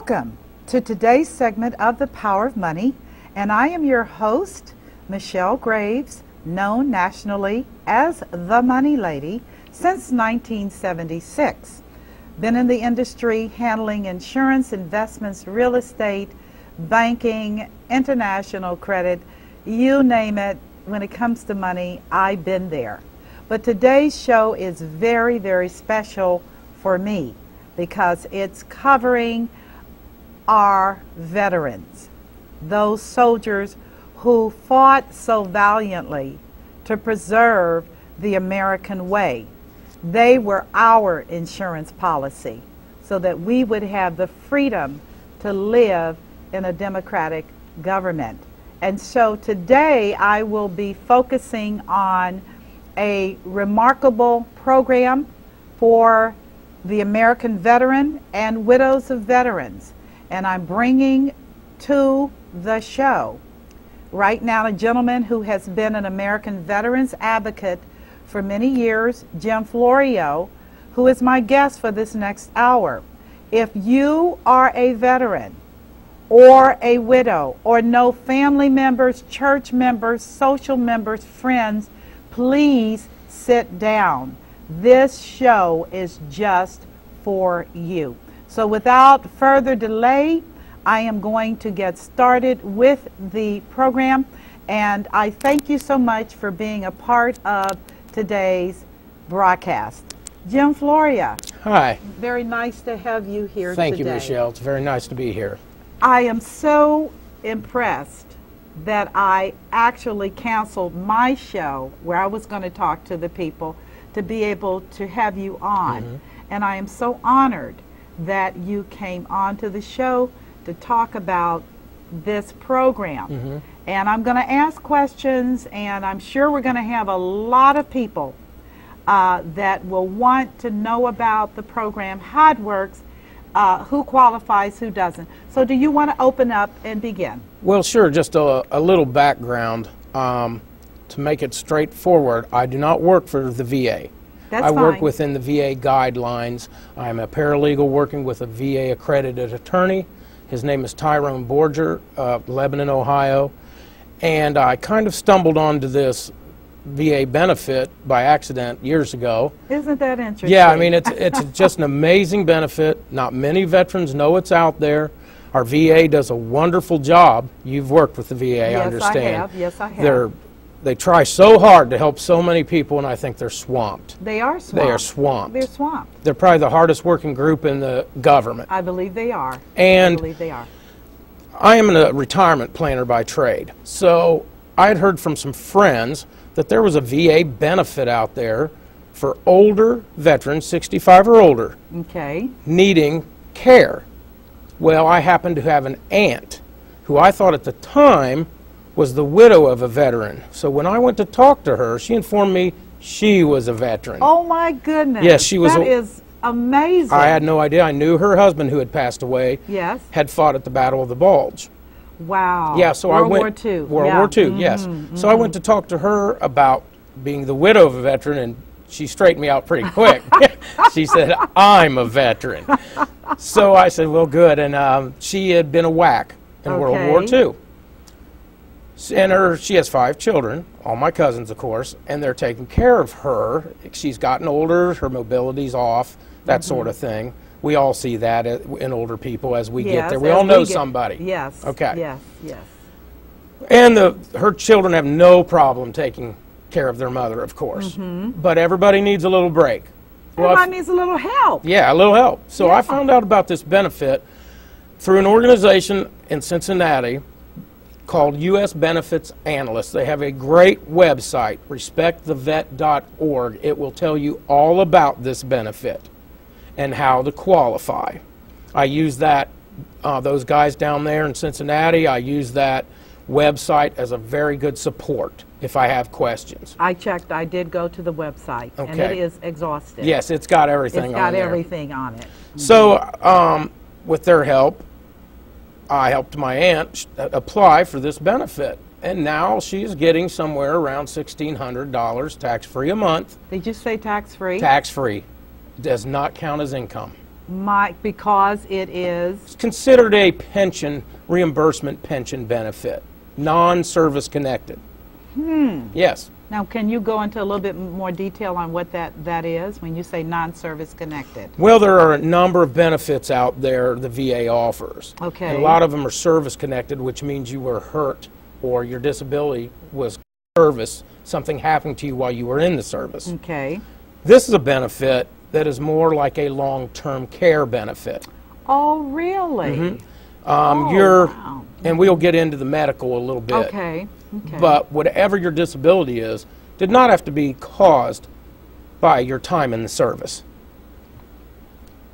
Welcome to today's segment of The Power of Money, and I am your host, Michelle Graves, known nationally as the Money Lady since 1976. Been in the industry handling insurance, investments, real estate, banking, international credit, you name it. When it comes to money, I've been there. But today's show is very, very special for me because it's covering our veterans, those soldiers who fought so valiantly to preserve the American way. They were our insurance policy so that we would have the freedom to live in a democratic government. And so today I will be focusing on a remarkable program for the American veteran and widows of veterans. And I'm bringing to the show right now a gentleman who has been an American veterans advocate for many years, Jim Florio, who is my guest for this next hour. If you are a veteran or a widow or know family members, church members, social members, friends, please sit down. This show is just for you. So without further delay, I am going to get started with the program, and I thank you so much for being a part of today's broadcast. Jim Florio. Hi. Very nice to have you here today. Thank you, Michelle. It's very nice to be here. I am so impressed that I actually canceled my show where I was going to talk to the people to be able to have you on. And I am so honored that you came on to the show to talk about this program. And I'm going to ask questions, and I'm sure we're going to have a lot of people that will want to know about the program, how it works, who qualifies, who doesn't. So do you want to open up and begin? Well, sure. Just a little background. To make it straightforward, I do not work for the VA. That's I work fine. within the VA guidelines. I'm a paralegal working with a VA accredited attorney. His name is Tyrone Borger of Lebanon, Ohio. And I kind of stumbled onto this VA benefit by accident years ago. Isn't that interesting? Yeah, I mean, it's just an amazing benefit. Not many veterans know it's out there. Our VA does a wonderful job. You've worked with the VA, Yes, I understand. I have. Yes, I have. They try so hard to help so many people, and I think they're swamped. They are swamped. They are swamped. They're swamped. They're probably the hardest working group in the government. I believe they are. And I believe they are. I am a retirement planner by trade. So I had heard from some friends that there was a VA benefit out there for older veterans, 65 or older, Okay. needing care. Well, I happened to have an aunt who I thought at the time was the widow of a veteran. So when I went to talk to her, she informed me she was a veteran. Oh my goodness. Yes, she was. That is amazing. I had no idea. I knew her husband, who had passed away, Yes. had fought at the Battle of the Bulge. Wow. Yeah, so World I went. War II. World Yeah. War II, yes. So I went to talk to her about being the widow of a veteran, and she straightened me out pretty quick. She said, "I'm a veteran." So I said, "Well, good." And she had been a WAC in World War II. And she has 5 children, all my cousins, of course, and they're taking care of her. She's gotten older, her mobility's off, that sort of thing. We all see that in older people as we get there. We all know somebody. Yes. Okay. Yes. Yes. And her children have no problem taking care of their mother, of course. But everybody needs a little break. Everybody needs a little help. Yeah, a little help. So I found out about this benefit through an organization in Cincinnati called U.S. Benefits Analysts. They have a great website, respectthevet.org. It will tell you all about this benefit and how to qualify. I use that, those guys down there in Cincinnati, I use that website as a very good support if I have questions. I checked. I did go to the website, and it is exhaustive. Yes, it's got everything on there. It's got everything on it. So with their help, I helped my aunt apply for this benefit, and now she's getting somewhere around $1,600 tax-free a month. Did you say tax-free? Tax-free. Does not count as income. Because it is. It's considered a pension reimbursement pension benefit, non-service connected. Yes. Now, can you go into a little bit more detail on what that is when you say non-service connected? Well, there are a number of benefits out there the VA offers. Okay. And a lot of them are service connected, which means you were hurt or your disability was service, something happened to you while you were in the service. Okay. This is a benefit that is more like a long-term care benefit. Oh, really? Wow. And we'll get into the medical a little bit. Okay. Okay. But whatever your disability is, did not have to be caused by your time in the service.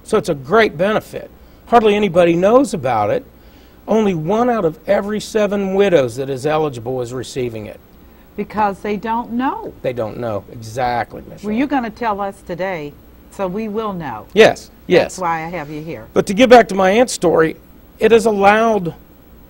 So it's a great benefit. Hardly anybody knows about it. Only 1 out of every 7 widows that is eligible is receiving it. Because they don't know. They don't know. Exactly, Michelle. Well, you're going to tell us today, so we will know. Yes, yes. That's why I have you here. But to get back to my aunt's story, it has allowed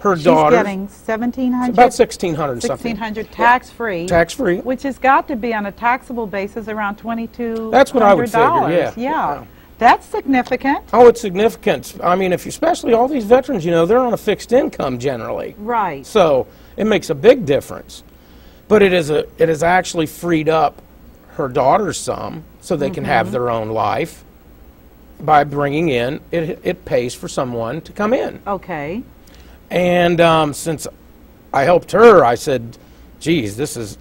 her daughter. She's getting $1,700. About $1,600 something. $1,600 tax-free. Tax-free. Which has got to be on a taxable basis around $2,200. That's what I would figure, yeah. Yeah. That's significant. Oh, it's significant. I mean, if you, especially all these veterans, you know, they're on a fixed income generally. Right. So it makes a big difference. But it has actually freed up her daughters some so they can have their own life by bringing in, it pays for someone to come in. Okay. And since I helped her, I said, geez, this is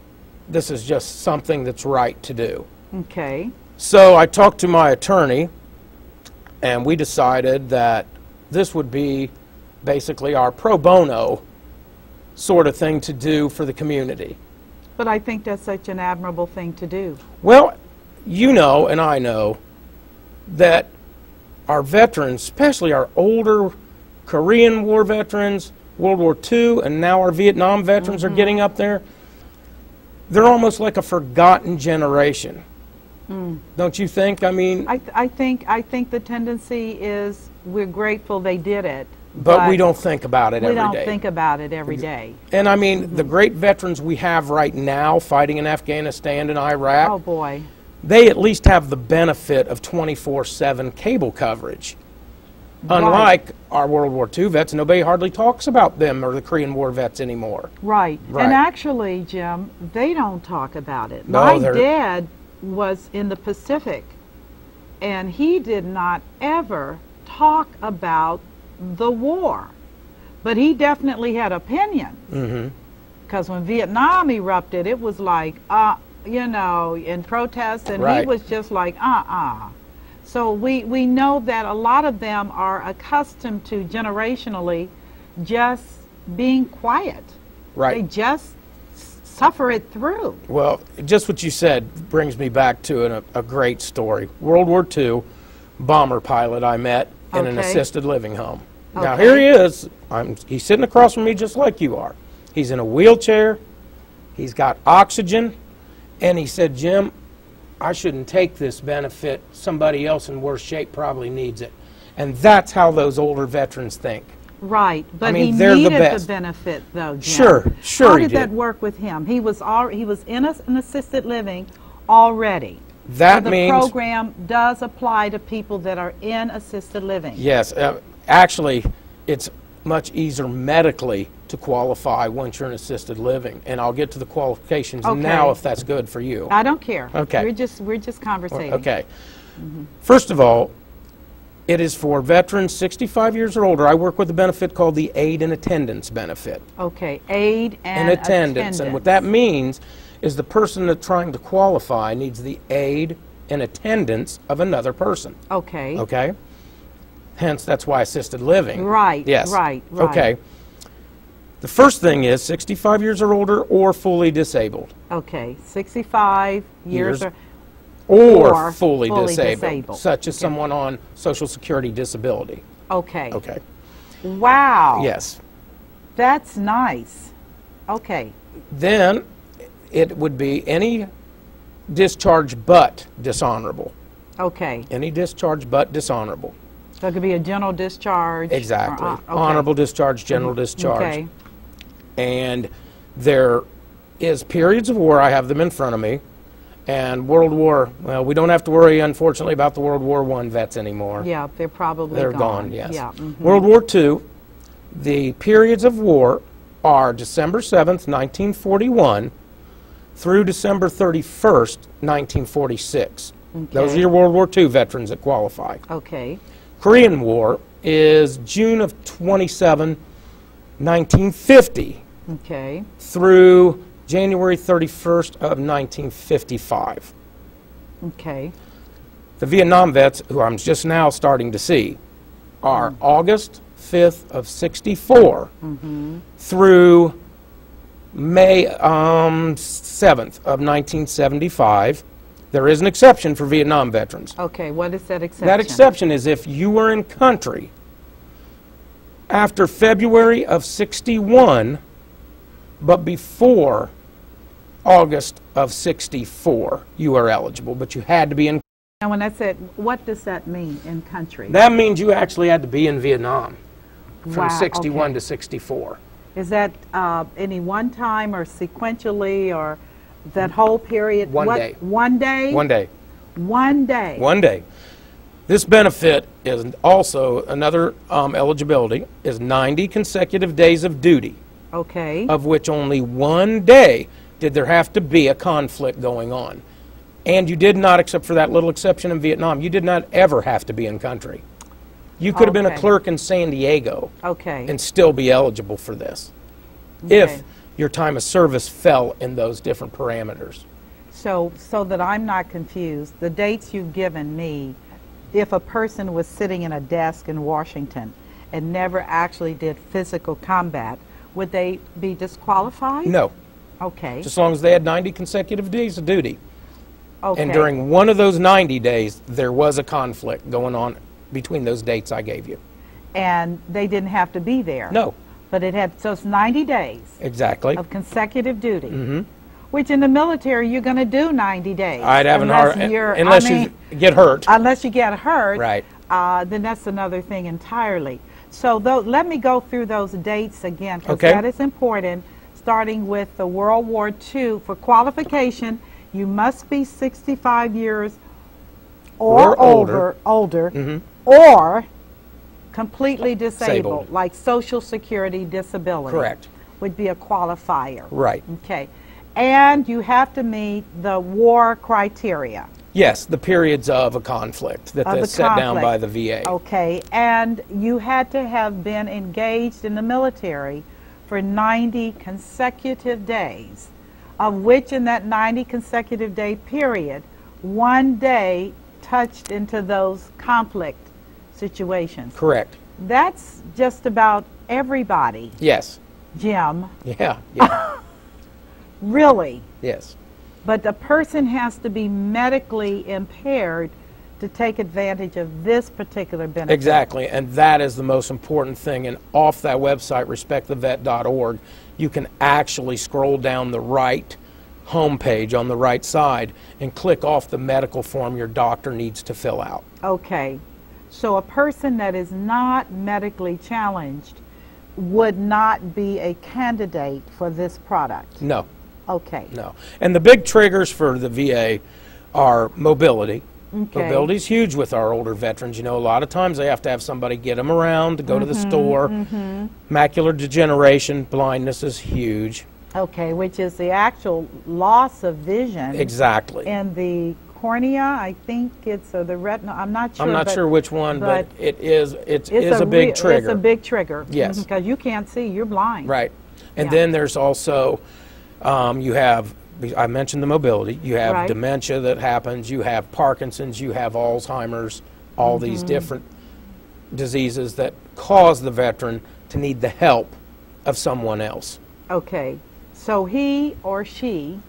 just something that's right to do. Okay. So I talked to my attorney, and we decided that this would be basically our pro bono sort of thing to do for the community. But I think that's such an admirable thing to do. Well, you know, and I know, that our veterans, especially our older Korean War veterans, World War II, and now our Vietnam veterans are getting up there, they're almost like a forgotten generation. Don't you think? I mean, I think the tendency is we're grateful they did it. but we don't think about it every day. We don't think about it every day. And I mean, the great veterans we have right now fighting in Afghanistan and Iraq, Oh, boy. they at least have the benefit of 24/7 cable coverage. Unlike our World War II vets, nobody hardly talks about them or the Korean War vets anymore. Right. Right. And actually, Jim, they don't talk about it. No, My they're- dad was in the Pacific, and he did not ever talk about the war. But he definitely had opinions. Because when Vietnam erupted, it was like, you know, in protest, and he Right. was just like, So we know that a lot of them are accustomed to generationally just being quiet. They Right. just suffer it through. Well, just what you said brings me back to a great story. World War II bomber pilot I met in an Okay. assisted living home. Now Okay. here he is. He's sitting across from me just like you are. He's in a wheelchair. He's got oxygen. And he said, Jim, I shouldn't take this benefit. Somebody else in worse shape probably needs it. And that's how those older veterans think. Right, but mean, he they're the needed the best. benefit, though, Jim. Sure, sure How he did that did. work with him? He was in an assisted living already. That So the means, program does apply to people that are in assisted living. yes, actually, it's much easier medically to qualify once you're in assisted living. And I'll get to the qualifications Okay. now if that's good for you. I don't care. Okay. We're just conversating. Okay. First of all, it is for veterans 65 years or older. I work with a benefit called the Aid and Attendance Benefit. Okay, aid and Attendance. And what that means is the person that's trying to qualify needs the aid and attendance of another person. Okay. Okay? Hence, that's why assisted living. Right, Yes. right. Okay. The first thing is 65 years or older or fully disabled. Okay, 65 years Years. or Or fully disabled, disabled. such as someone on Social Security disability. Okay. Okay. Wow. Yes. That's nice. Okay. Then it would be any discharge but dishonorable. Okay. Any discharge but dishonorable. So it could be a general discharge. or, Exactly. okay. Honorable discharge, general discharge. Okay. And there is periods of war, I have them in front of me, And World War, well, we don't have to worry, unfortunately, about the World War I vets anymore. Yeah, they're probably They're gone. gone, yes. Yeah. World War II, the periods of war are December 7th, 1941 through December 31st, 1946. Those are your World War II veterans that qualify. Okay. Korean War is June of 27, 1950 Okay. through January 31st of 1955. Okay. The Vietnam vets, who I'm just now starting to see, are August 5th of 64 through May 7th of 1975. There is an exception for Vietnam veterans. Okay. What is that exception? That exception is if you were in country after February of 61, but before August of 64, you are eligible, but you had to be in. And when I said, what does that mean in country? That means you actually had to be in Vietnam from Wow, 61 okay. to 64. Is that any one time or sequentially or that whole period? One What- day. 1 day? 1 day. 1 day. 1 day. This benefit is also another eligibility is 90 consecutive days of duty, Okay. of which only 1 day did there have to be a conflict going on. And you did not, except for that little exception in Vietnam, you did not ever have to be in country. You could have been a Okay. clerk in San Diego Okay. and still be eligible for this if your time of service fell in those different parameters. So that I'm not confused, the dates you've given me, if a person was sitting in a desk in Washington and never actually did physical combat, would they be disqualified? No, Okay. just as long as they had 90 consecutive days of duty. Okay. And during one of those 90 days, there was a conflict going on between those dates I gave you. And they didn't have to be there. No, But it had, so it's 90 days exactly. of consecutive duty. Which in the military you're going to do 90 days. I'd have an hard, unless you get hurt. Unless you get hurt, Right. Then that's another thing entirely. So let me go through those dates again, because Okay. that is important. Starting with the World War II, for qualification, you must be 65 years or older. Or completely disabled, Disabled. like Social Security disability. Correct. Would be a qualifier. Right. Okay. And you have to meet the war criteria. Yes, the periods of a conflict that Of is the set down conflict. by the VA. Okay, and you had to have been engaged in the military for 90 consecutive days, of which in that 90 consecutive day period, 1 day touched into those conflict situations. Correct. That's just about everybody, Yes. Jim, Yeah. Yeah. really. Yes. But the person has to be medically impaired to take advantage of this particular benefit. Exactly, and that is the most important thing. And off that website, respectthevet.org, you can actually scroll down the right homepage on the right side and click off the medical form your doctor needs to fill out. Okay. So a person that is not medically challenged would not be a candidate for this product. No, Okay. no. And the big triggers for the VA are mobility. Okay. Mobility is huge with our older veterans. You know, a lot of times they have to have somebody get them around to go to the store. Macular degeneration, blindness is huge. Okay, which is the actual loss of vision. Exactly. And the cornea, I think it's, or the retina, I'm not sure. I'm not but sure which one, but but it is a it's big trigger. It's a big trigger. Yes. Because you can't see, you're blind. Right. And Yeah. then there's also, you have, I mentioned the mobility, you have Right. dementia that happens, you have Parkinson's, you have Alzheimer's, all Mm-hmm. these different diseases that cause the veteran to need the help of someone else. Okay, so he or she,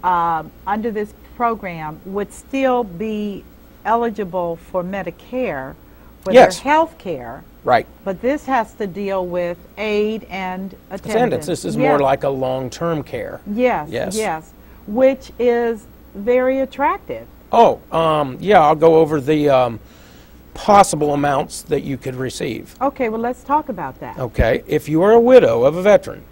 under this program, would still be eligible for Medicare for Yes. their health care, Right. but this has to deal with aid and attendance. Attendance, this is Yes. more like a long-term care. Yes, Yes. yes, which is very attractive. Oh, yeah, I'll go over the possible amounts that you could receive. Okay, well, let's talk about that. Okay, if you are a widow of a veteran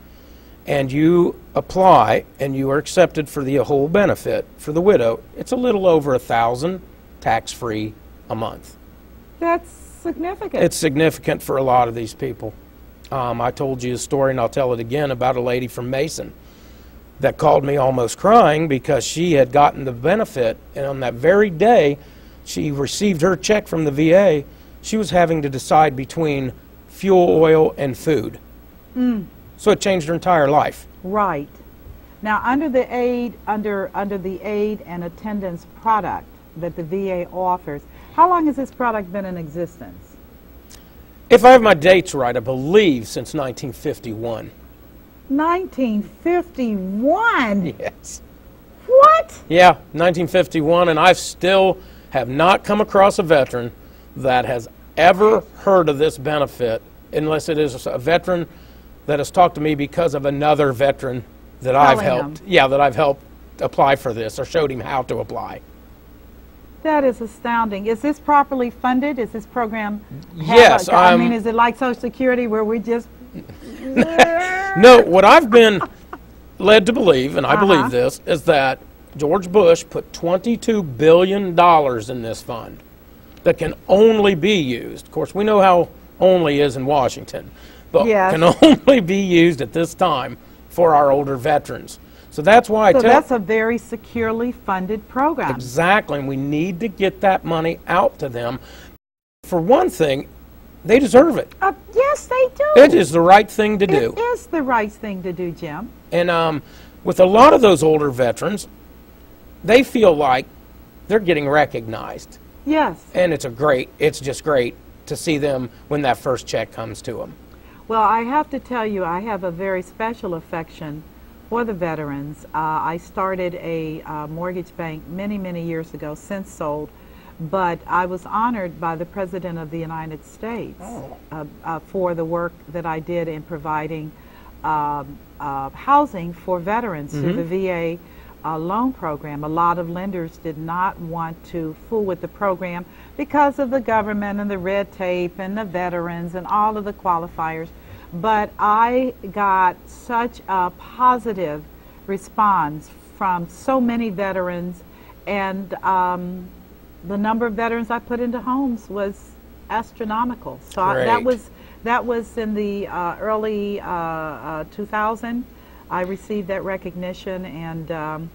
and you apply and you are accepted for the whole benefit for the widow, it's a little over $1,000 tax-free a month. That's significant. It's significant for a lot of these people. I told you a story, and I'll tell it again, about a lady from Mason that called me almost crying because she had gotten the benefit, and on that very day she received her check from the VA, she was having to decide between fuel oil and food. So it changed her entire life. Right. Now, under the aid, under the aid and attendance product that the VA offers, how long has this product been in existence? If I have my dates right, I believe since 1951. 1951? Yes. What? Yeah, 1951, and I still have not come across a veteran that has ever heard of this benefit unless it is a veteran that has talked to me because of another veteran that I've helped. Yeah, that I've helped apply for this or showed him how to apply. That is astounding. Is this properly funded? Is this program? Yes. I mean, is it like Social Security where we just... No, what I've been led to believe, and I believe this, is that George Bush put $22 billion in this fund that can only be used. Of course, we know how only is in Washington, but can only be used at this time for our older veterans. So that's why So that's a very securely funded program. Exactly, and we need to get that money out to them. For one thing, they deserve it. Yes, they do. It is the right thing to do. It is the right thing to do, Jim. And with a lot of those older veterans, they feel like they're getting recognized. Yes. And it's just great to see them when that first check comes to them. Well, I have to tell you, I have a very special affection for the veterans. I started a mortgage bank many, many years ago, since sold, but I was honored by the President of the United States for the work that I did in providing housing for veterans through the VA loan program. A lot of lenders did not want to fool with the program because of the government and the red tape and the veterans and all of the qualifiers. But I got such a positive response from so many veterans, and the number of veterans I put into homes was astronomical. So that was in the early 2000. I received that recognition, and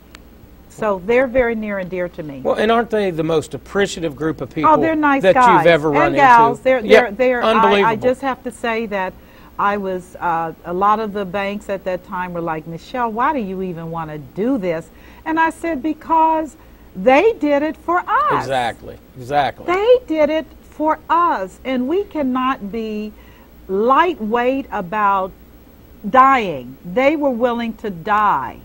so they're very near and dear to me. Well, and aren't they the most appreciative group of people they're nice that guys. you've ever run and gals. into? They're unbelievable. I just have to say that I was, a lot of the banks at that time were like, Michelle, why do you even want to do this? And I said, because they did it for us. Exactly, exactly. They did it for us, and we cannot be lightweight about dying. They were willing to die,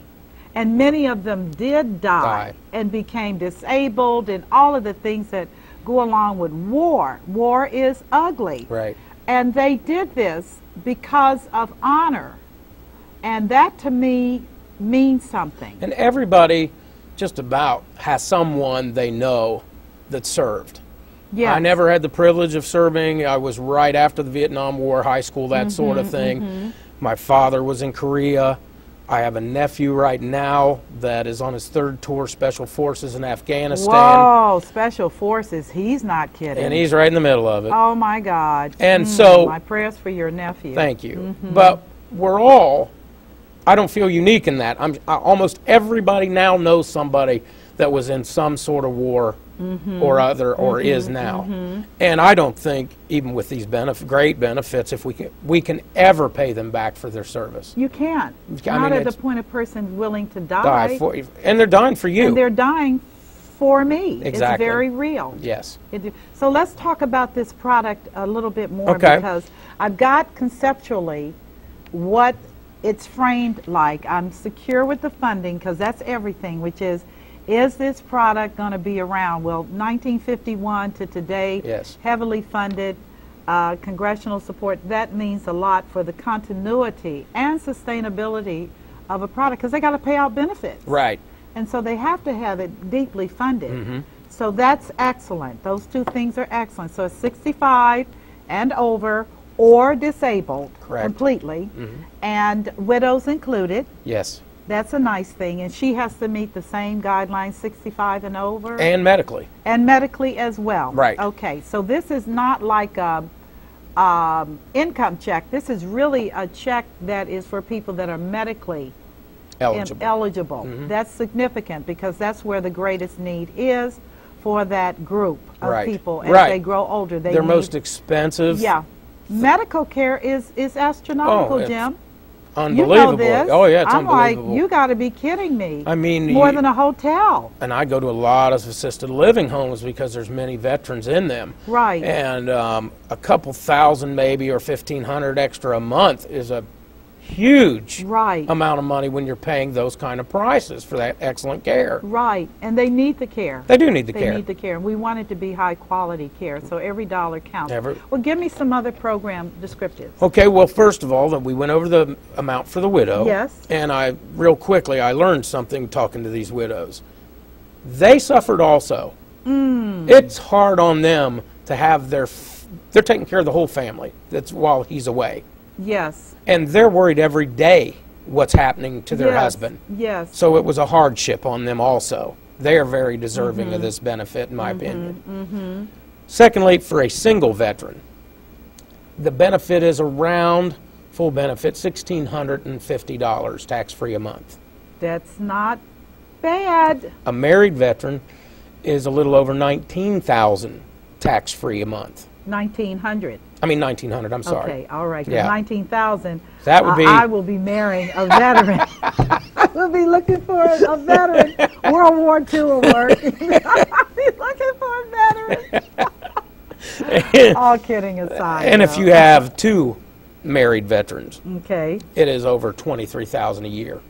and many of them did die and became disabled and all of the things that go along with war. War is ugly. Right. And they did this because of honor, and that to me means something. And everybody just about has someone they know that served. Yes. I never had the privilege of serving. I was right after the Vietnam War, high school, that sort of thing. My father was in Korea. I have a nephew right now that is on his 3rd tour, Special Forces in Afghanistan. Whoa, Special Forces, he's not kidding. And he's right in the middle of it. Oh my God. And so, my prayers for your nephew. Thank you. But we're all, I don't feel unique in that. Almost everybody now knows somebody that was in some sort of war or other, or is now. And I don't think, even with these great benefits, if we can ever pay them back for their service. You can't. Not at the point a person willing to die. And they're dying for you. And they're dying for me. Exactly. It's very real. Yes. So let's talk about this product a little bit more, because I've got conceptually what it's framed like. I'm secure with the funding, because that's everything, which is this product going to be around? Well, 1951 to today, heavily funded, congressional support. That means a lot for the continuity and sustainability of a product, because they got to pay out benefits. Right. And so they have to have it deeply funded. So that's excellent. Those two things are excellent. So it's 65 and over, or disabled Correct. completely, Mhm. and widows included. Yes. That's a nice thing, and she has to meet the same guidelines, 65 and over, And medically. and medically as well. Right. Okay, so this is not like a income check. This is really a check that is for people that are medically Eligible. That's significant because that's where the greatest need is for that group of Right. people as Right. they grow older. They're need, most expensive. yeah. Medical care is astronomical, it's Jim. You Unbelievable. know this. Oh, yeah, it's I'm unbelievable. like, you got to be kidding me. I mean, more than a hotel. And I go to a lot of assisted living homes because there's many veterans in them. Right. And a couple thousand maybe or 1,500 extra a month is a huge Right. amount of money when you're paying those kind of prices for that excellent care. Right, and they need the care. They do need the They care. need the care. We want it to be high quality care, so every dollar counts. Every- Well, give me some other program descriptives. Okay, well, first of all, that we went over the amount for the widow. Yes. And real quickly, I learned something talking to these widows. They suffered also. It's hard on them to have they're taking care of the whole family. That's while he's away. Yes. And they're worried every day what's happening to their Yes. husband. Yes. So it was a hardship on them also. They are very deserving of this benefit, in my opinion. Secondly, for a single veteran, the benefit is around, full benefit, $1,650 tax-free a month. That's not bad. A married veteran is a little over $19,000 tax-free a month. 1,900. I mean, $1,900, I'm sorry. Okay, all right. 'Cause Yeah. 19,000. That would be- I will be marrying a veteran. I will be looking for a veteran. World War II will work. I'll be looking for a veteran. All kidding aside. And if though. you have two married veterans, Okay. it is over $23,000 a year.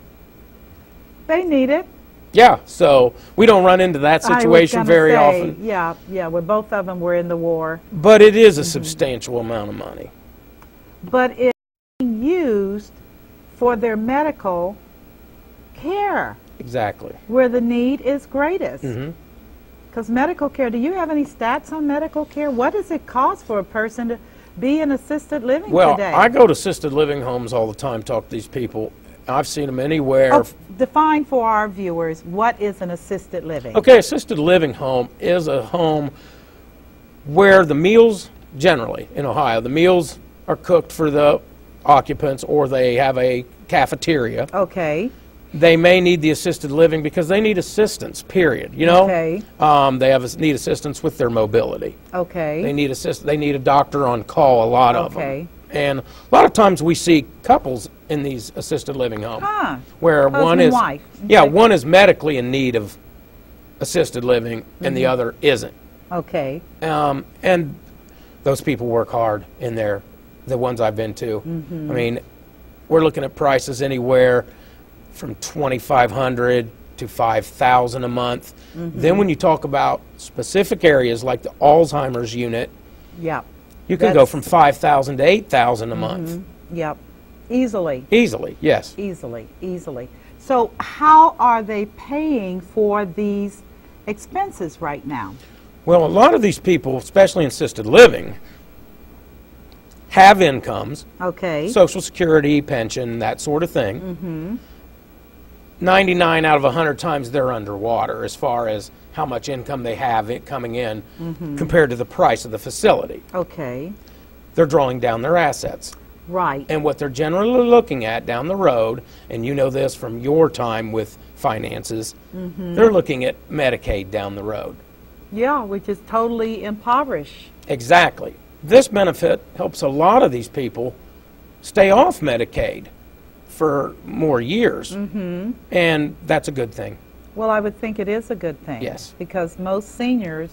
They need it. Yeah, so we don't run into that I was situation gonna very say, often, Yeah, when both of them were in the war. but it is a substantial amount of money. But it's being used for their medical care, Exactly. where the need is greatest. Mhm. Because medical care, do you have any stats on medical care? What does it cost for a person to be in assisted living Well, today? I go to assisted living homes all the time, talk to these people. I've seen them anywhere. Oh, define for our viewers, what is an assisted living? Okay, assisted living home is a home where the meals, generally in Ohio, the meals are cooked for the occupants or they have a cafeteria. Okay. They may need the assisted living because they need assistance, period, you know? Okay. They need assistance with their mobility. Okay. They need a doctor on call, a lot of Okay. them. And a lot of times we see couples in these assisted living homes Huh. where Husband one and is wife. yeah, Okay. one is medically in need of assisted living and the other isn't. Okay. And those people work hard in there, the ones I've been to. I mean, we're looking at prices anywhere from $2,500 to $5,000 a month. Then when you talk about specific areas like the Alzheimer's unit, Yeah. you can go from $5,000 to $8,000 a month. Yep. Easily. Easily, yes. Easily. So how are they paying for these expenses right now? Well, a lot of these people, especially in assisted living, have incomes, Okay. Social Security, pension, that sort of thing. 99 out of 100 times they're underwater as far as how much income they have coming in compared to the price of the facility. Okay. They're drawing down their assets. Right. And what they're generally looking at down the road, and you know this from your time with finances, they're looking at Medicaid down the road. Yeah, which is totally impoverished. Exactly. This benefit helps a lot of these people stay off Medicaid for more years, and that's a good thing. Well, I would think it is a good thing. Yes. Because most seniors,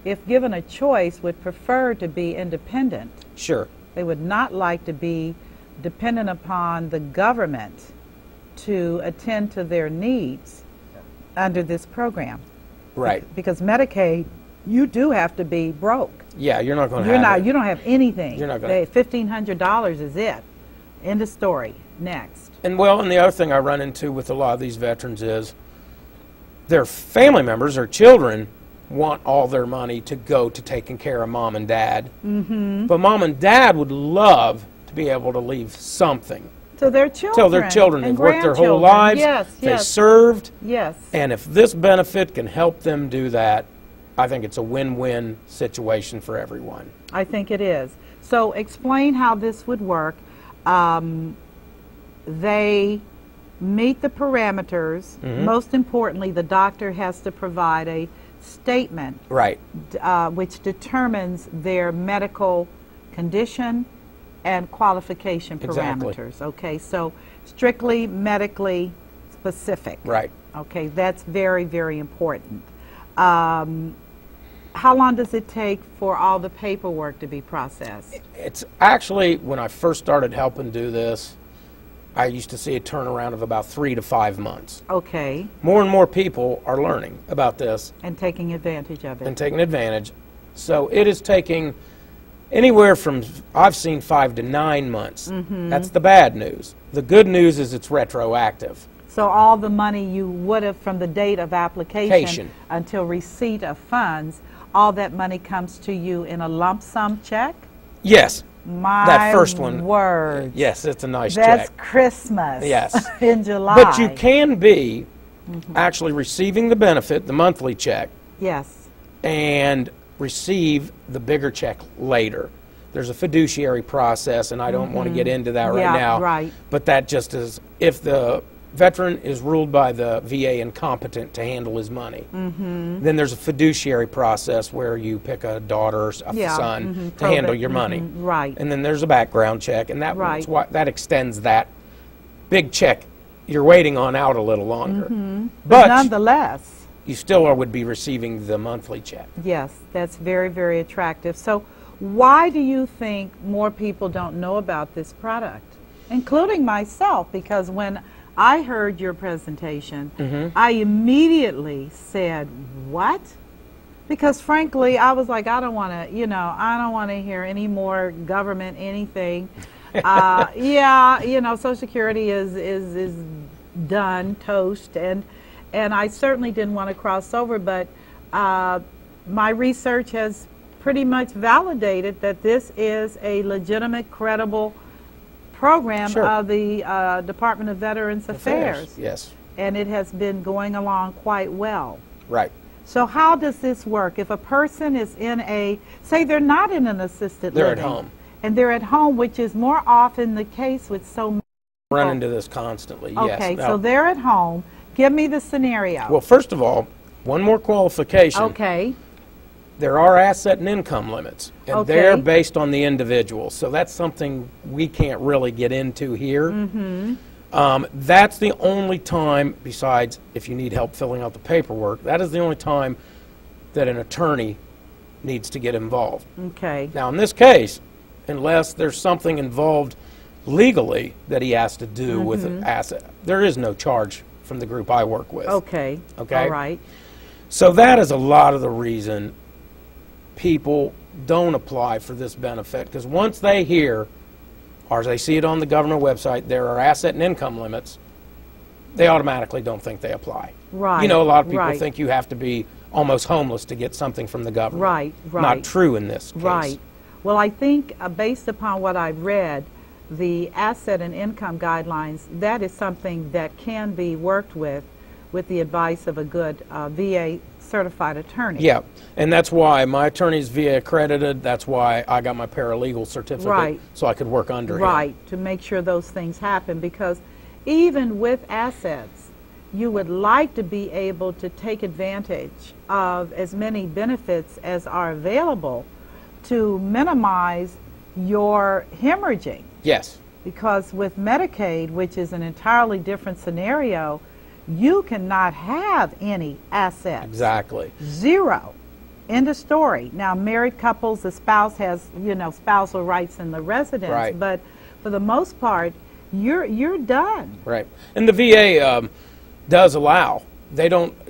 if given a choice, would prefer to be independent. Sure. They would not like to be dependent upon the government to attend to their needs under this program. Right. Because Medicaid, you do have to be broke. Yeah, you're not going to You're have not. it. You don't have anything. You're not gonna- $1,500 is it. End of story. Next. And the other thing I run into with a lot of these veterans is their family members or children want all their money to go to taking care of mom and dad. But mom and dad would love to be able to leave something. To their children. Tell their children and they've worked their whole grandchildren. lives, Yes, they yes. served, Yes. and if this benefit can help them do that, I think it's a win-win situation for everyone. I think it is. So explain how this would work. They meet the parameters. Most importantly, the doctor has to provide a statement Right. which determines their medical condition and qualification Exactly. parameters. Okay, so strictly medically specific. Right. Okay, that's very, very important. How long does it take for all the paperwork to be processed? It's actually, when I first started helping do this, I used to see a turnaround of about 3 to 5 months. Okay, More and more people are learning about this and taking advantage of and it. taking advantage. So it is taking anywhere from, I've seen 5 to 9 months. That's the bad news. The good news is it's retroactive. So all the money you would have from the date of application Cation. until receipt of funds, all that money comes to you in a lump sum check? Yes. My That first one. word. Yes, it's a nice That's check. Christmas. Yes. In July. But you can be actually receiving the benefit, the monthly check, Yes. and receive the bigger check later. There's a fiduciary process, and I don't want to get into that right Yeah, now. right. But that just is, if the veteran is ruled by the VA incompetent to handle his money, then there's a fiduciary process where you pick a daughter or a Yeah, son to probate, handle your money. right. And then there's a background check, and that Right. that extends that big check you're waiting on out a little longer. But But nonetheless, you still would be receiving the monthly check. yes, that's very, very attractive. So why do you think more people don't know about this product, including myself? Because when I heard your presentation, I immediately said, what? Because frankly, I was like, I don't want to, I don't want to hear any more government anything. Yeah, Social Security is done, toast, and I certainly didn't want to cross over, but my research has pretty much validated that this is a legitimate, credible program Sure. of the Department of Veterans Affairs. Yes, And it has been going along quite well. right. So how does this work? If a person is in say they're not in an assisted They're living. at home. And they're at home, which is more often the case with so many. Run into this constantly, yes. Okay, Now, so they're at home. Give me the scenario. well, first of all, one more qualification. Okay, There are asset and income limits, and Okay. they're based on the individual. So that's something we can't really get into here. That's the only time, besides if you need help filling out the paperwork, that is the only time that an attorney needs to get involved. okay, Now, in this case, unless there's something involved legally that he has to do with an asset, there is no charge from the group I work with. okay, Okay. all right. So that is a lot of the reason people don't apply for this benefit, because once they hear, or they see it on the government website, there are asset and income limits, they automatically don't think they apply. Right, You know, a lot of people right. think you have to be almost homeless to get something from the government. Right, right. Not true in this case. Right. Well, I think based upon what I've read, the asset and income guidelines, that is something that can be worked with the advice of a good VA certified attorney. Yeah, and that's why my attorney's VA accredited. That's why I got my paralegal certificate, Right. so I could work under him. Right, to make sure those things happen, because even with assets, you would like to be able to take advantage of as many benefits as are available to minimize your hemorrhaging. Yes, Because with Medicaid, which is an entirely different scenario, you cannot have any assets. exactly. Zero. End of story. Now, married couples, the spouse has, spousal rights in the residence, Right. but for the most part, you're done. Right, and the VA does allow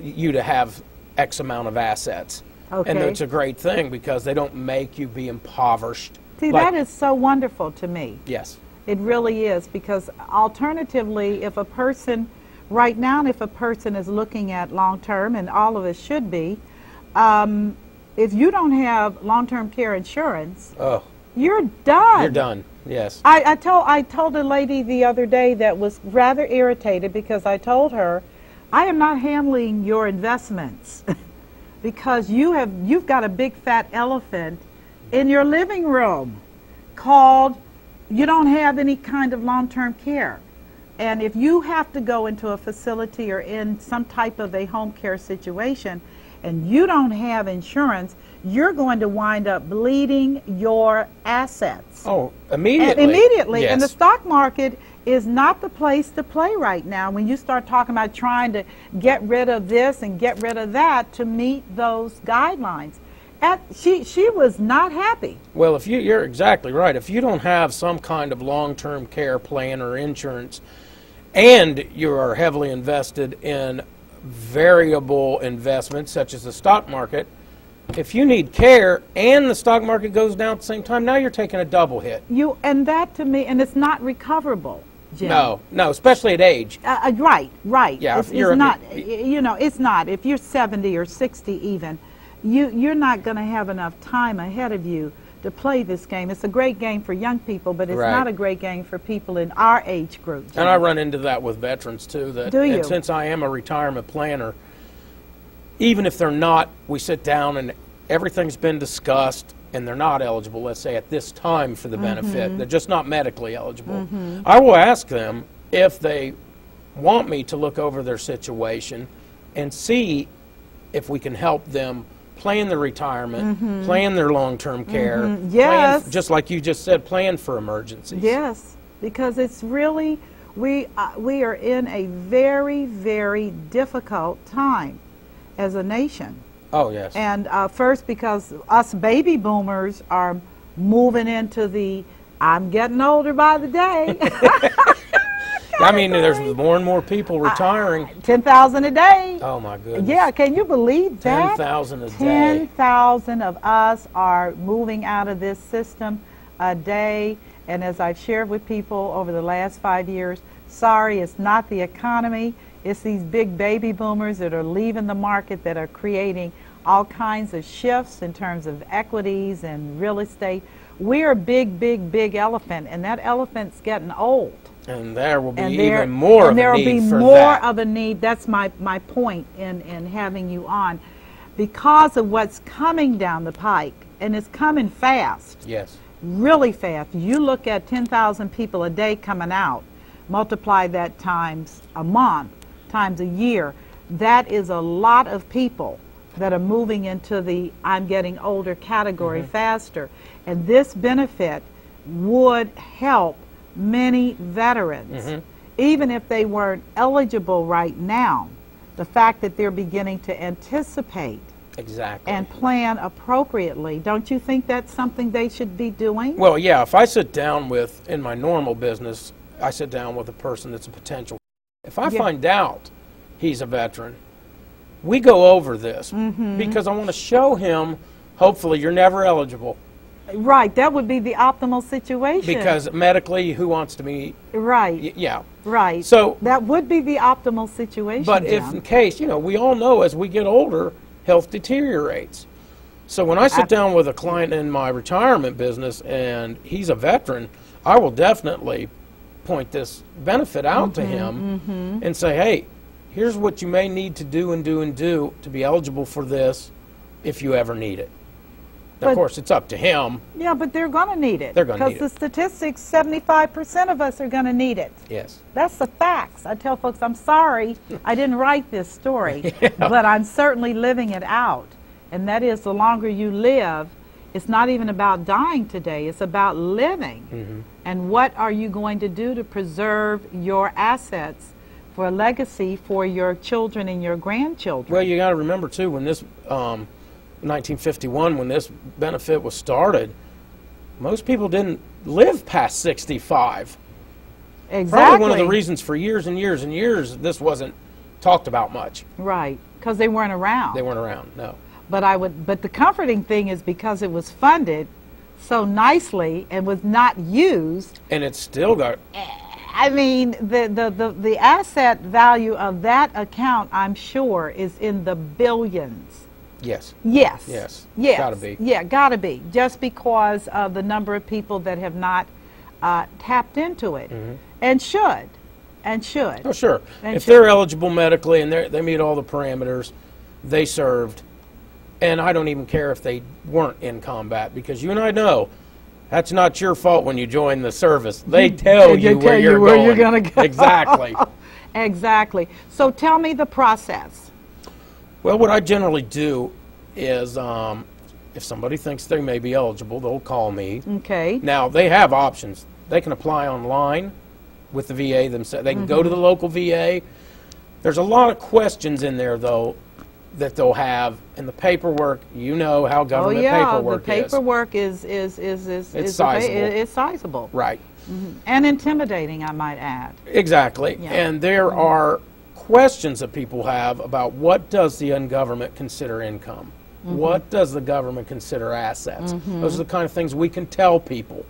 you to have X amount of assets, and Okay. it's a great thing because they don't make you be impoverished. See, Like- that is so wonderful to me. Yes, It really is, because alternatively, if a person is looking at long-term, and all of us should be, if you don't have long-term care insurance, Oh, you're done. you're done. Yes. I told a lady the other day that was rather irritated because I told her, I am not handling your investments because you've got a big fat elephant in your living room called you don't have any kind of long-term care. And if you have to go into a facility or in some type of a home care situation and you don't have insurance, you're going to wind up bleeding your assets. Oh, immediately. And immediately. Yes. And the stock market is not the place to play right now when you start talking about trying to get rid of this and get rid of that to meet those guidelines. She was not happy. Well, if you're exactly right. If you don't have some kind of long-term care plan or insurance, and you are heavily invested in variable investments such as the stock market, if you need care and the stock market goes down at the same time, now you're taking a double hit. And that to me, and it's not recoverable, Jim. No, especially at age. Right. Yeah, It's not. It's not. If you're 70 or 60 even, you're not going to have enough time ahead of you to play this game. It's a great game for young people, but it's Right. not a great game for people in our age group, Jim. And I run into that with veterans too. Do you? And since I am a retirement planner, even if they're not, we sit down and everything's been discussed and they're not eligible, let's say at this time for the benefit, they're just not medically eligible. I will ask them if they want me to look over their situation and see if we can help them plan their retirement, plan their long-term care, Yes. plan, just like you just said, plan for emergencies. Yes, because it's really, we are in a very, very difficult time as a nation. Oh, yes. And first, because us baby boomers are moving into the I'm getting older by the day. I mean, there's more and more people retiring. 10,000 a day. Oh, my goodness. Yeah, can you believe that? 10,000 a day. 10,000 of us are moving out of this system a day. And as I've shared with people over the last 5 years, sorry, it's not the economy. It's these big baby boomers that are leaving the market that are creating all kinds of shifts in terms of equities and real estate. We're a big, big, big elephant, and that elephant's getting old. And there will be And even more of a need for that. there will be more of a need. That's my point in having you on. Because of what's coming down the pike, and it's coming fast. Yes. Really fast. You look at 10,000 people a day coming out, multiply that times a month, times a year. That is a lot of people that are moving into the I'm getting older category faster. And this benefit would help many veterans, even if they weren't eligible right now. The fact that they're beginning to anticipate Exactly. and plan appropriately, don't you think that's something they should be doing? Well, yeah, if I sit down with, in my normal business, I sit down with a person that's a potential. If I find out he's a veteran, we go over this because I want to show him, hopefully, you're never eligible. Right, that would be the optimal situation. Because medically, who wants to be? Right, Yeah. right. So, that would be the optimal situation. but if Jim. in case, we all know as we get older, health deteriorates. So when I sit down with a client in my retirement business and he's a veteran, I will definitely point this benefit out to him and say, hey, here's what you may need to do and do and do to be eligible for this if you ever need it. Now, of course, it's up to him. Yeah, but they're going to need it. They're gonna need Because the statistics, 75% of us are going to need it. Yes. That's the facts. I tell folks, I'm sorry I didn't write this story, but I'm certainly living it out. And that is, the longer you live, it's not even about dying today, it's about living. And what are you going to do to preserve your assets for a legacy for your children and your grandchildren? Well, you got to remember, too, when this 1951, when this benefit was started, most people didn't live past 65. Exactly. Probably one of the reasons for years and years and years this wasn't talked about much. Right, because they weren't around. They weren't around, no. But the comforting thing is because it was funded so nicely and was not used. And it's still got. I mean, the asset value of that account, I'm sure, is in the billions. Yes. Yes. Yes. Yes. Gotta be. Yeah, gotta be. Just because of the number of people that have not tapped into it, and should, and should. Oh, sure. And If they're eligible medically and they meet all the parameters, they served. And I don't even care if they weren't in combat, because you and I know that's not your fault when you join the service. They tell you where you're going. You're going to go. Exactly. Exactly. So tell me the process. Well, what I generally do is if somebody thinks they may be eligible, they'll call me. Okay. Now, they have options. They can apply online with the VA themselves. They can go to the local VA. There's a lot of questions in there, though, that they'll have in the paperwork. You know how government paperwork is. The paperwork is sizable. It's sizable. Right. And intimidating, I might add. Exactly. Yeah. And there are questions that people have about what does the government consider income? What does the government consider assets? Those are the kind of things we can tell people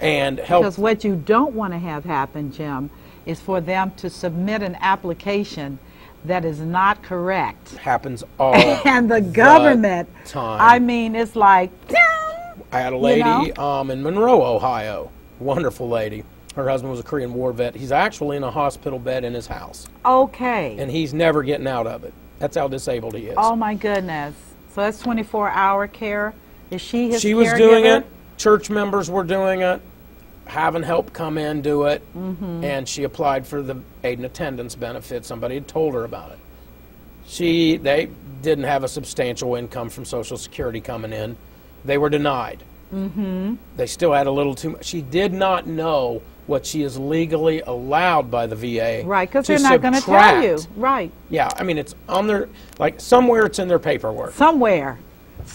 and help. Because what you don't want to have happen, Jim, is for them to submit an application that is not correct. Happens all and the government time. I mean, it's like, I had a lady in Monroe, Ohio, wonderful lady. Her husband was a Korean War vet. He's actually in a hospital bed in his house. Okay. And he's never getting out of it. That's how disabled he is. Oh my goodness. So that's 24-hour care. Is she his She was caregiver? doing it. Church members were doing it. Having help come in do it. And she applied for the aid and attendance benefit. Somebody had told her about it. They didn't have a substantial income from Social Security coming in. They were denied. They still had a little too much. She did not know what she is legally allowed by the VA. Right, because they're not going to tell you. Right. Yeah, I mean, it's on their, like, somewhere it's in their paperwork. Somewhere.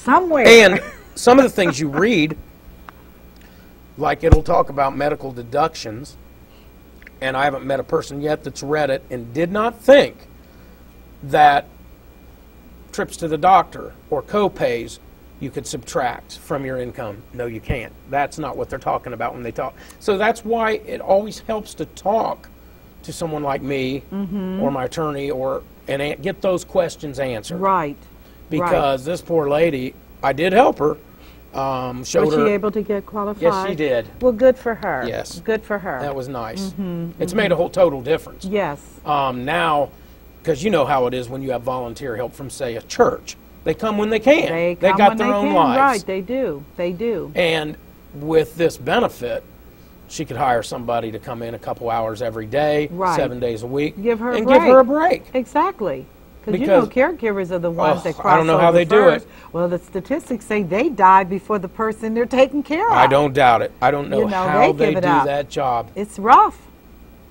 And some of the things you read, like it'll talk about medical deductions, and I haven't met a person yet that's read it and did not think that trips to the doctor or co-pays you could subtract from your income. No, you can't. That's not what they're talking about when they talk. So that's why it always helps to talk to someone like me or my attorney and get those questions answered. Right. Because this poor lady, I did help her. Was she able to get qualified? Yes, she did. Well, good for her. Yes. Good for her. That was nice. It's made a whole total difference. Yes. Now, because you know how it is when you have volunteer help from, say, a church. They come when they can. They got their own lives. Right, they do. They do. And with this benefit, she could hire somebody to come in a couple hours every day, 7 days a week, give her give her a break. Exactly. Because you know, caregivers are the ones that cross I don't know how they do it. Well, the statistics say they die before the person they're taking care of. I don't doubt it. I don't know, how they do that job. It's rough.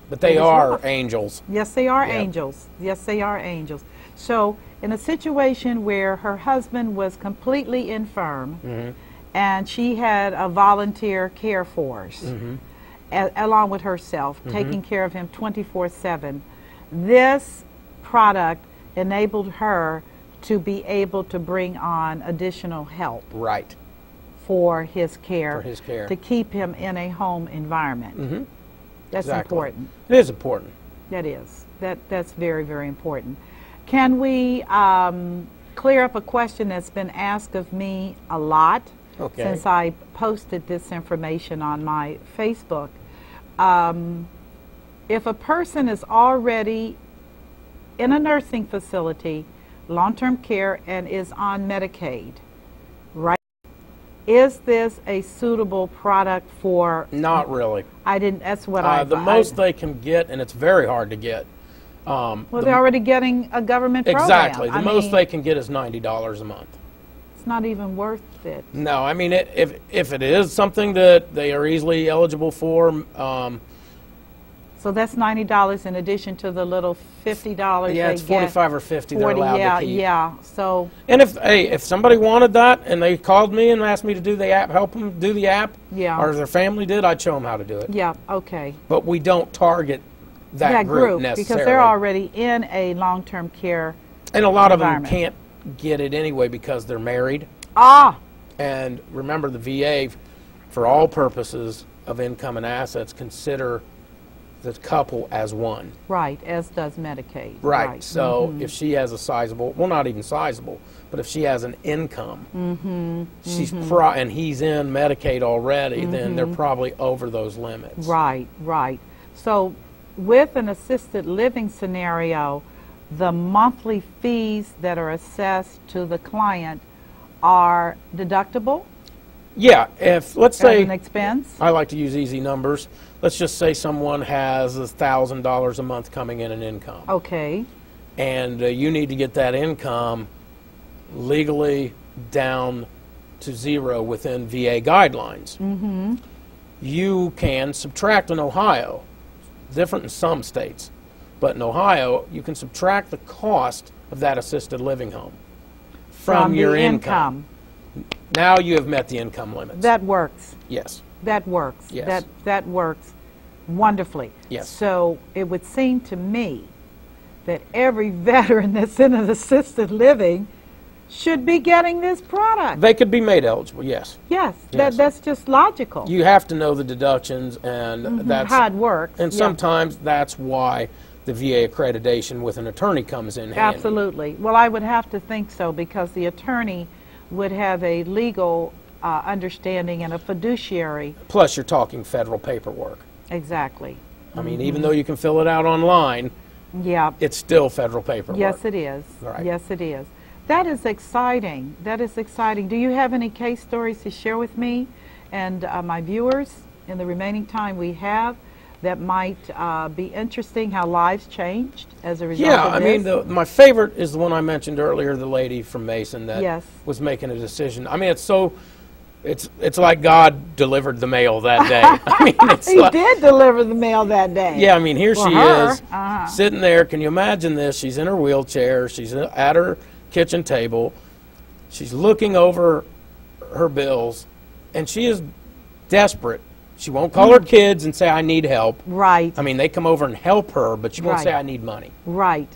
But they are angels. Yes, they are angels. Yes, they are angels. So, in a situation where her husband was completely infirm and she had a volunteer care force along with herself, taking care of him 24/7, this product enabled her to be able to bring on additional help for his care, to keep him in a home environment. That's important. It is important. That is. That's very, very important. Can we clear up a question that's been asked of me a lot since I posted this information on my Facebook? If a person is already in a nursing facility, long-term care, and is on Medicaid, right? Is this a suitable product for? Not really. That's what the most they can get, and it's very hard to get. Well, they're already getting a government program. Exactly. The most they can get is $90 a month. It's not even worth it. No, I mean, if it is something that they are easily eligible for. So that's $90 in addition to the little $50. Yeah, it's $45 or $50 they're allowed to keep. Yeah. So. And if somebody wanted that and they called me and asked me to do the app, help them do the app, or if their family did, I'd show them how to do it. Yeah. Okay. But we don't target that group necessarily, because they're already in a long-term care and a lot of them can't get it anyway because they're married. And remember, the VA, for all purposes of income and assets, consider the couple as one. Right, as does Medicaid. Right. So if she has a sizable, well, not even sizable, but if she has an income, and he's in Medicaid already, then they're probably over those limits. Right, right. So with an assisted living scenario, the monthly fees that are assessed to the client are deductible Yeah, if, let's as say, an expense? I like to use easy numbers. Let's just say someone has $1,000 a month coming in income. Okay. And you need to get that income legally down to zero within VA guidelines. You can subtract in Ohio, different in some states, but in Ohio, you can subtract the cost of that assisted living home from your the income. Now you have met the income limits. That works. Yes. That works. Yes. That works wonderfully. Yes. So it would seem to me that every veteran that's in an assisted living should be getting this product. They could be made eligible, yes. Yes, Yes. that's just logical. You have to know the deductions, and that's how it works. and yeah. sometimes that's why the VA accreditation with an attorney comes in handy. Absolutely. Well, I would have to think so, because the attorney would have a legal understanding and a fiduciary. Plus, you're talking federal paperwork. Exactly. I mean, even though you can fill it out online, Yeah. it's still federal paperwork. Yes, it is. Right. Yes, it is. That is exciting. That is exciting. Do you have any case stories to share with me and my viewers in the remaining time we have that might be interesting, how lives changed as a result Yeah, of I this? mean, my favorite is the one I mentioned earlier, the lady from Mason that Yes. was making a decision. I mean, it's like God delivered the mail that day. I mean, it's He like, did deliver the mail that day. yeah, I mean, here For she her, is, sitting there. Can you imagine this? She's in her wheelchair. She's at her kitchen table. She's looking over her bills, and she is desperate. She won't call her kids and say, I need help. Right. I mean, they come over and help her, but she won't Right. say, I need money. Right.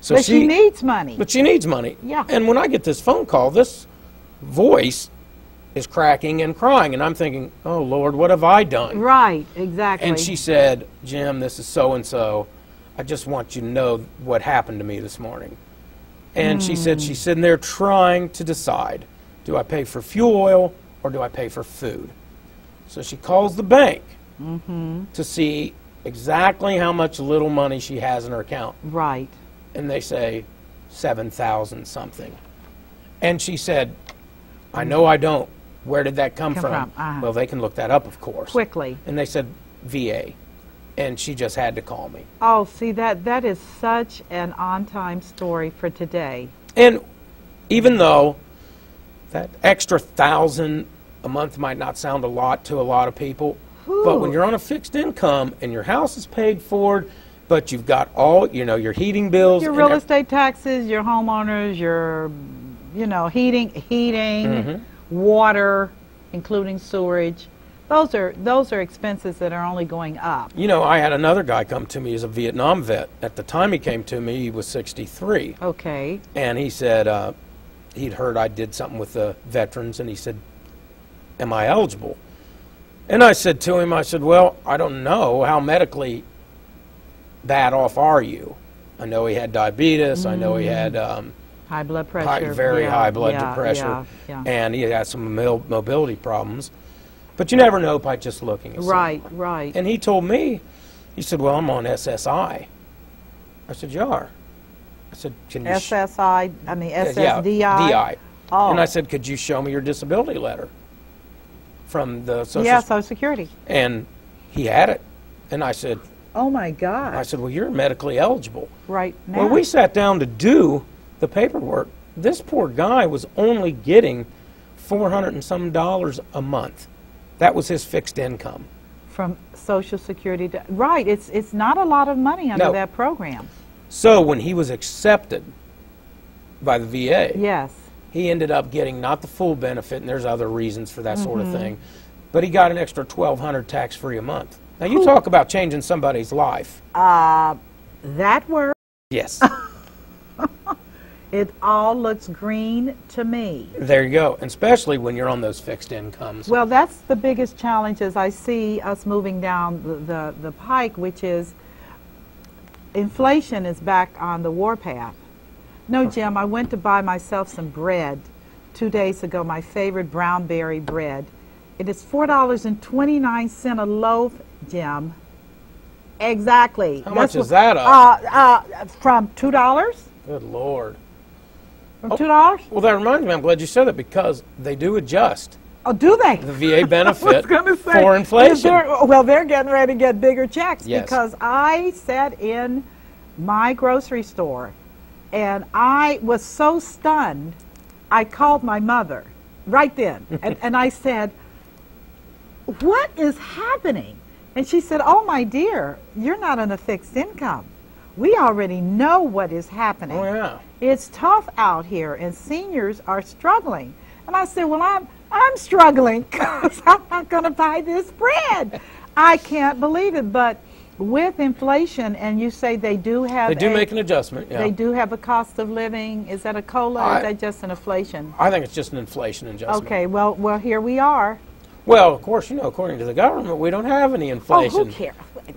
So But she needs money. But she needs money. Yeah. And when I get this phone call, this voice is cracking and crying, and I'm thinking, oh, Lord, what have I done? Right, exactly. And she said, Jim, this is so-and-so. I just want you to know what happened to me this morning. And she said she's sitting there trying to decide, do I pay for fuel oil or do I pay for food? So she calls the bank to see exactly how much little money she has in her account. Right. And they say 7,000 something. And she said, I know I don't. Where did that come from? Well, they can look that up, of course. Quickly. And they said VA. And she just had to call me. Oh, see, that is such an on-time story for today. And even though that extra 1,000 a month might not sound a lot to a lot of people, but when you're on a fixed income and your house is paid for, but you've got all, your heating bills. Your real estate taxes, your homeowners, your, heating, water, including sewerage. Those are expenses that are only going up. I had another guy come to me as a Vietnam vet. At the time he came to me, he was 63. Okay. And he said he'd heard I did something with the veterans, and he said, am I eligible? And I said to him, well, I don't know. How medically bad off are you? I know he had diabetes. I know he had high blood pressure. very high blood pressure. And he had some mobility problems. But you never know by just looking at Right, someone. right. And he told me, he said, well, I'm on SSI. I said, you are? I said, can you... SSI, SSDI? Yeah, DI. Oh. And I said, could you show me your disability letter from the Social Yeah, Social Security. And he had it. And I said, Oh, my God. well, you're medically eligible. Right now. When we sat down to do the paperwork, this poor guy was only getting $400 and some a month. That was his fixed income. From Social Security. Right. It's not a lot of money under No. that program. So when he was accepted by the VA, Yes. he ended up getting not the full benefit, and there's other reasons for that sort of thing, but he got an extra $1,200 tax-free a month. Now, you talk about changing somebody's life. That works. Yes. It all looks green to me. There you go, and especially when you're on those fixed incomes. Well, that's the biggest challenge as I see us moving down the pike, which is inflation is back on the warpath. No, Jim, I went to buy myself some bread 2 days ago, my favorite brown berry bread. It is $4.29 a loaf, Jim. Exactly. How much is that up? From $2? Good Lord. From $2? Well, that reminds me, I'm glad you said that, because they do adjust Oh, do they? the VA benefit gonna say, for inflation. Well, they're getting ready to get bigger checks Yes. because I sat in my grocery store and I was so stunned, I called my mother right then and I said, what is happening? And she said, oh, my dear, you're not on a fixed income. We already know what is happening. Oh, yeah. It's tough out here, and seniors are struggling. And I said, well, I'm struggling because I'm not going to buy this bread. I can't believe it. But with inflation, and you say they do have They do make an adjustment, yeah. They do have a cost of living. Is that a COLA or is that just an inflation? I think it's just an inflation adjustment. Okay, well, here we are. Well, of course, you know, according to the government, we don't have any inflation. Oh, who cares?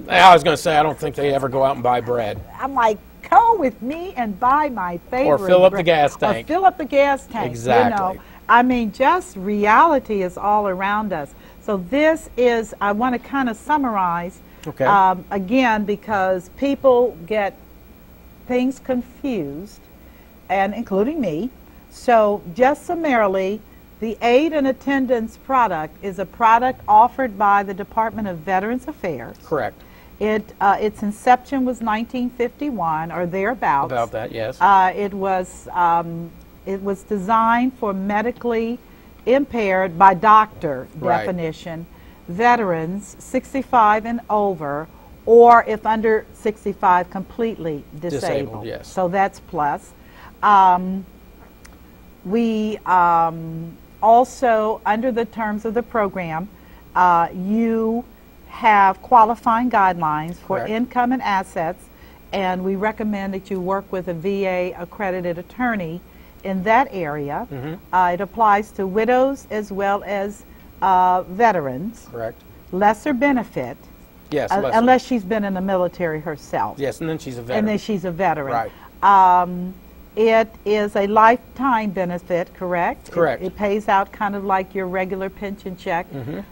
I was going to say, I don't think they ever go out and buy bread. I'm like, go with me and buy my favorite. Or fill up the bread. gas tank. Or fill up the gas tank. Exactly. You know, I mean, just reality is all around us. So this is, I want to kind of summarize, Okay. again, because people get things confused, and including me. So just summarily, the Aid and Attendance product is a product offered by the Department of Veterans Affairs. Correct. Its inception was 1951 or thereabouts. About that, yes. It was designed for medically impaired, by doctor Right. definition, veterans 65 and over, or if under 65, completely disabled. Yes. So that's plus. We also, under the terms of the program, you have qualifying guidelines for Correct. income and assets, and we recommend that you work with a VA accredited attorney in that area. It applies to widows as well as veterans. Correct. Lesser benefit, Yes, lesser. unless she's been in the military herself. Yes, and then she's a veteran. And then she's a veteran. Right. It is a lifetime benefit, correct? Correct. It pays out kind of like your regular pension check.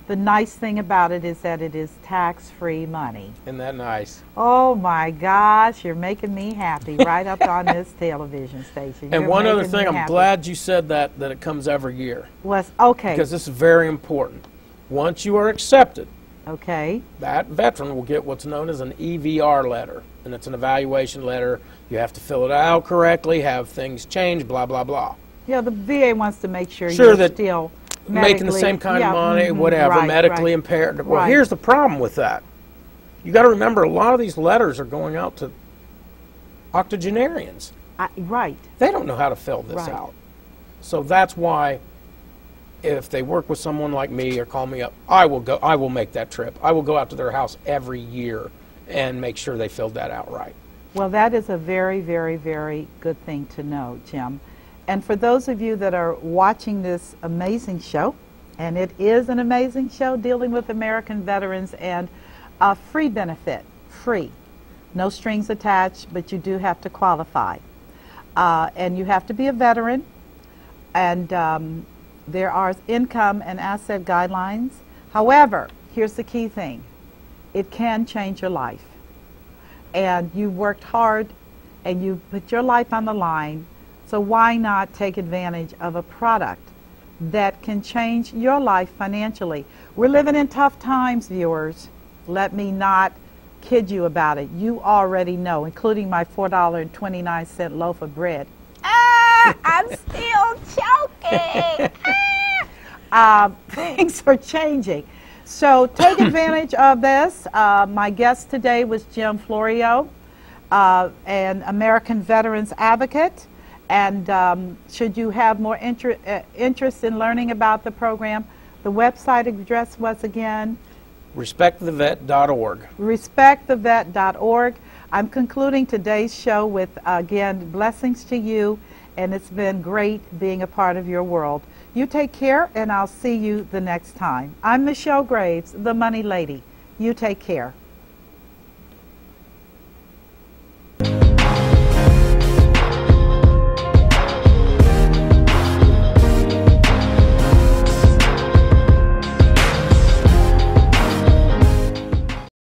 The nice thing about it is that it is tax-free money. Isn't that nice? Oh my gosh, you're making me happy right up on this television station. And You're one other making thing, me I'm happy. glad you said that it comes every year, Okay, because this is very important. Once you are accepted, okay, that veteran will get what's known as an EVR letter, and it's an evaluation letter. You have to fill it out correctly, have things changed, blah, blah, blah. yeah, the VA wants to make sure Sure you're that still Making the medically- same kind yeah, of money, mhm, whatever, right, medically right. impaired. Well, Right. here's the problem with that. You got to remember, a lot of these letters are going out to octogenarians. Right. They don't know how to fill this Right. out. So that's why, if they work with someone like me or call me up, I will make that trip. I will go out to their house every year and make sure they filled that out right. Well, that is a very, very, very good thing to know, Jim. And for those of you that are watching this amazing show, and it is an amazing show dealing with American veterans, and a free benefit, free, no strings attached, but you do have to qualify. And you have to be a veteran, and there are income and asset guidelines. However, here's the key thing. It can change your life. And you worked hard and you put your life on the line, so why not take advantage of a product that can change your life financially? We're living in tough times, viewers. Let me not kid you about it. You already know, including my $4.29 loaf of bread. I'm still choking. Things are changing. So take advantage of this. My guest today was Jim Florio, an American Veterans Advocate. And should you have more interest in learning about the program, the website address was again? RespectTheVet.org. RespectTheVet.org. I'm concluding today's show with, again, blessings to you and it's been great being a part of your world. You take care, and I'll see you the next time. I'm Michelle Graves, the Money Lady. You take care.